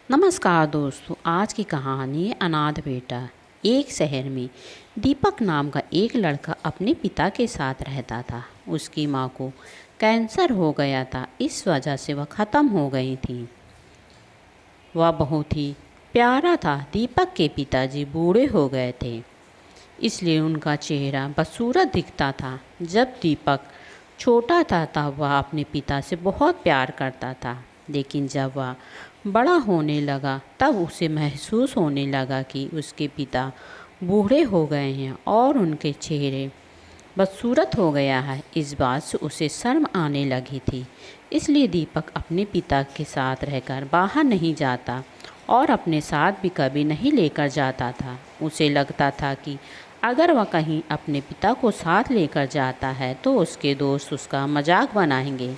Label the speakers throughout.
Speaker 1: नमस्कार दोस्तों, आज की कहानी है अनाथ बेटा। एक शहर में दीपक नाम का एक लड़का अपने पिता के साथ रहता था। उसकी माँ को कैंसर हो गया था, इस वजह से वह ख़त्म हो गई थी। वह बहुत ही प्यारा था। दीपक के पिताजी बूढ़े हो गए थे, इसलिए उनका चेहरा बदसूरत दिखता था। जब दीपक छोटा था तब वह अपने पिता से बहुत प्यार करता था, लेकिन जब वह बड़ा होने लगा तब उसे महसूस होने लगा कि उसके पिता बूढ़े हो गए हैं और उनके चेहरे बदसूरत हो गया है। इस बात से उसे शर्म आने लगी थी, इसलिए दीपक अपने पिता के साथ रहकर बाहर नहीं जाता और अपने साथ भी कभी नहीं लेकर जाता था। उसे लगता था कि अगर वह कहीं अपने पिता को साथ लेकर जाता है तो उसके दोस्त उसका मजाक बनाएंगे।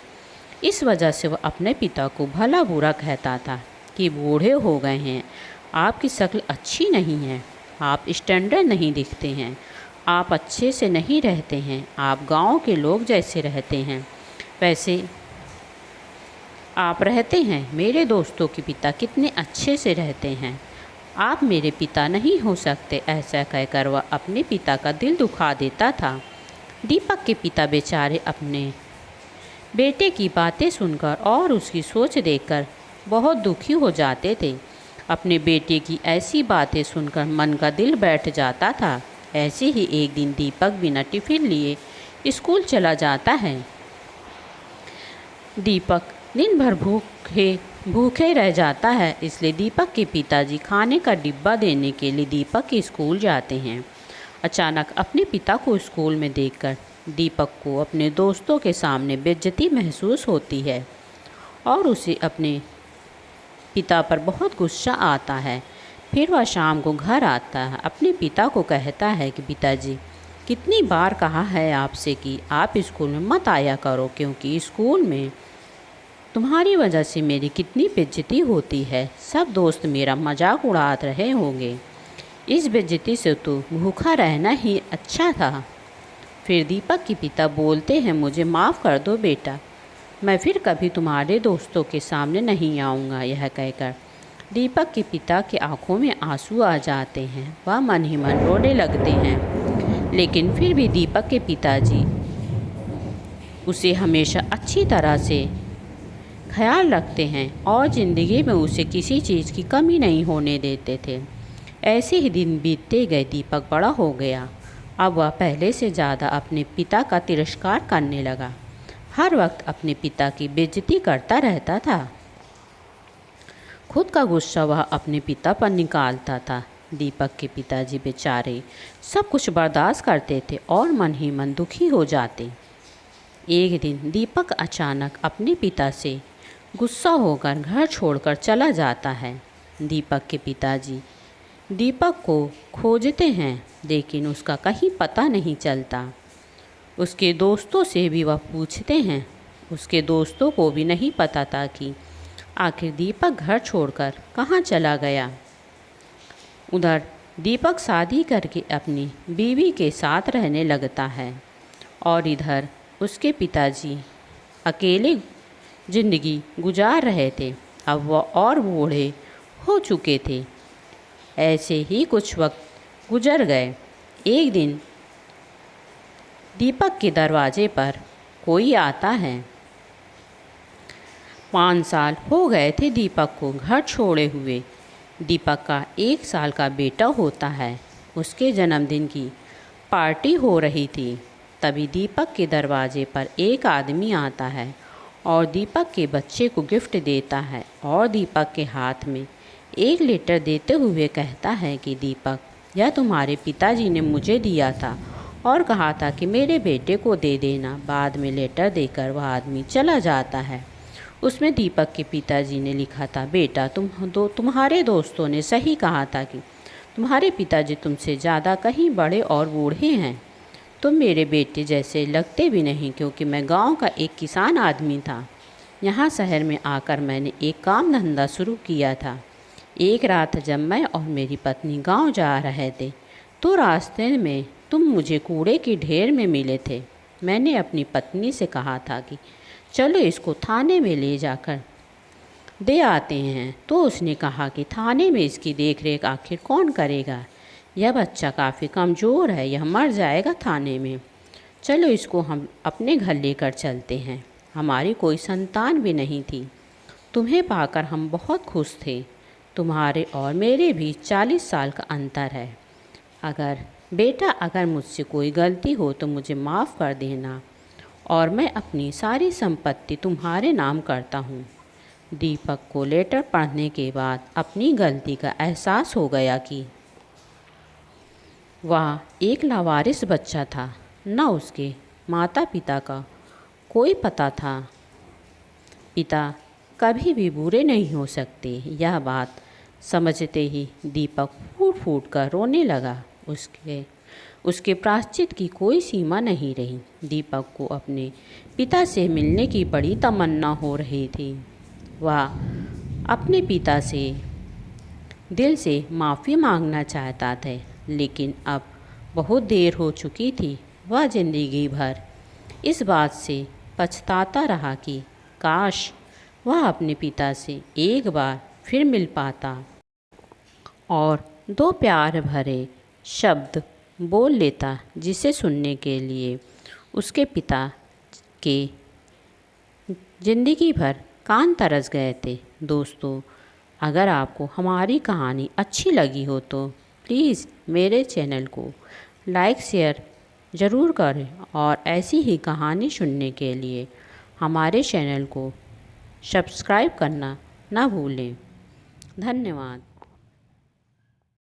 Speaker 1: इस वजह से वह अपने पिता को भला बुरा कहता था कि बूढ़े हो गए हैं, आपकी शक्ल अच्छी नहीं है, आप स्टैंडर्ड नहीं दिखते हैं, आप अच्छे से नहीं रहते हैं, आप गांव के लोग जैसे रहते हैं वैसे आप रहते हैं। मेरे दोस्तों के पिता कितने अच्छे से रहते हैं, आप मेरे पिता नहीं हो सकते। ऐसा कहकर वह अपने पिता का दिल दुखा देता था। दीपक के पिता बेचारे अपने बेटे की बातें सुनकर और उसकी सोच देखकर बहुत दुखी हो जाते थे। अपने बेटे की ऐसी बातें सुनकर मन का दिल बैठ जाता था। ऐसे ही एक दिन दीपक बिना टिफिन लिए स्कूल चला जाता है। दीपक दिन भर भूखे रह जाता है, इसलिए दीपक के पिताजी खाने का डिब्बा देने के लिए दीपक के स्कूल जाते हैं। अचानक अपने पिता को स्कूल में देखकर दीपक को अपने दोस्तों के सामने बेइज्जती महसूस होती है और उसे अपने पिता पर बहुत गुस्सा आता है। फिर वह शाम को घर आता है, अपने पिता को कहता है कि पिताजी, कितनी बार कहा है आपसे कि आप स्कूल में मत आया करो, क्योंकि स्कूल में तुम्हारी वजह से मेरी कितनी बेइज्जती होती है। सब दोस्त मेरा मजाक उड़ा रहे होंगे, इस बेइज्जती से तो भूखा रहना ही अच्छा था। फिर दीपक के पिता बोलते हैं, मुझे माफ़ कर दो बेटा, मैं फिर कभी तुम्हारे दोस्तों के सामने नहीं आऊँगा। यह कहकर दीपक के पिता की आंखों में आंसू आ जाते हैं। वह मन ही मन रोने लगते हैं, लेकिन फिर भी दीपक के पिताजी उसे हमेशा अच्छी तरह से ख्याल रखते हैं और ज़िंदगी में उसे किसी चीज़ की कमी नहीं होने देते थे। ऐसे ही दिन बीतते गए। दीपक बड़ा हो गया। अब वह पहले से ज़्यादा अपने पिता का तिरस्कार करने लगा। हर वक्त अपने पिता की बेइज्जती करता रहता था। खुद का गुस्सा वह अपने पिता पर निकालता था। दीपक के पिताजी बेचारे सब कुछ बर्दाश्त करते थे और मन ही मन दुखी हो जाते। एक दिन दीपक अचानक अपने पिता से गुस्सा होकर घर छोड़कर चला जाता है। दीपक के पिताजी दीपक को खोजते हैं, लेकिन उसका कहीं पता नहीं चलता। उसके दोस्तों से भी वह पूछते हैं, उसके दोस्तों को भी नहीं पता था कि आखिर दीपक घर छोड़कर कहाँ चला गया। उधर दीपक शादी करके अपनी बीवी के साथ रहने लगता है और इधर उसके पिताजी अकेले ज़िंदगी गुजार रहे थे। अब वह और बूढ़े हो चुके थे। ऐसे ही कुछ वक्त गुजर गए। एक दिन दीपक के दरवाजे पर कोई आता है। 5 साल हो गए थे दीपक को घर छोड़े हुए। दीपक का 1 साल का बेटा होता है। उसके जन्मदिन की पार्टी हो रही थी। तभी दीपक के दरवाजे पर एक आदमी आता है और दीपक के बच्चे को गिफ्ट देता है और दीपक के हाथ में एक लेटर देते हुए कहता है कि दीपक, यह तुम्हारे पिताजी ने मुझे दिया था और कहा था कि मेरे बेटे को दे देना। बाद में लेटर देकर वह आदमी चला जाता है। उसमें दीपक के पिताजी ने लिखा था, बेटा तुम्हारे दोस्तों ने सही कहा था कि तुम्हारे पिताजी तुमसे ज़्यादा कहीं बड़े और बूढ़े हैं। तुम मेरे बेटे जैसे लगते भी नहीं, क्योंकि मैं गांव का एक किसान आदमी था। यहाँ शहर में आकर मैंने एक काम धंधा शुरू किया था। एक रात जब मैं और मेरी पत्नी गांव जा रहे थे तो रास्ते में तुम मुझे कूड़े के ढेर में मिले थे। मैंने अपनी पत्नी से कहा था कि चलो इसको थाने में ले जाकर दे आते हैं। तो उसने कहा कि थाने में इसकी देखरेख आखिर कौन करेगा? यह बच्चा काफ़ी कमज़ोर है, यह मर जाएगा थाने में। चलो इसको हम अपने घर लेकर चलते हैं। हमारी कोई संतान भी नहीं थी। तुम्हें पाकर हम बहुत खुश थे। तुम्हारे और मेरे बीच 40 साल का अंतर है। अगर मुझसे कोई गलती हो तो मुझे माफ़ कर देना और मैं अपनी सारी संपत्ति तुम्हारे नाम करता हूँ। दीपक को लेटर पढ़ने के बाद अपनी गलती का एहसास हो गया कि वह एक लावारिस बच्चा था। न उसके माता पिता का कोई पता था। पिता कभी भी बुरे नहीं हो सकते। यह बात समझते ही दीपक फूट फूट कर रोने लगा। उसके प्रायश्चित की कोई सीमा नहीं रही। दीपक को अपने पिता से मिलने की बड़ी तमन्ना हो रही थी। वह अपने पिता से दिल से माफ़ी मांगना चाहता था, लेकिन अब बहुत देर हो चुकी थी। वह ज़िंदगी भर इस बात से पछताता रहा कि काश वह अपने पिता से एक बार फिर मिल पाता और दो प्यार भरे शब्द बोल लेता, जिसे सुनने के लिए उसके पिता के ज़िंदगी भर कान तरस गए थे। दोस्तों, अगर आपको हमारी कहानी अच्छी लगी हो तो प्लीज़ मेरे चैनल को लाइक शेयर ज़रूर करें और ऐसी ही कहानी सुनने के लिए हमारे चैनल को सब्सक्राइब करना ना भूलें। धन्यवाद।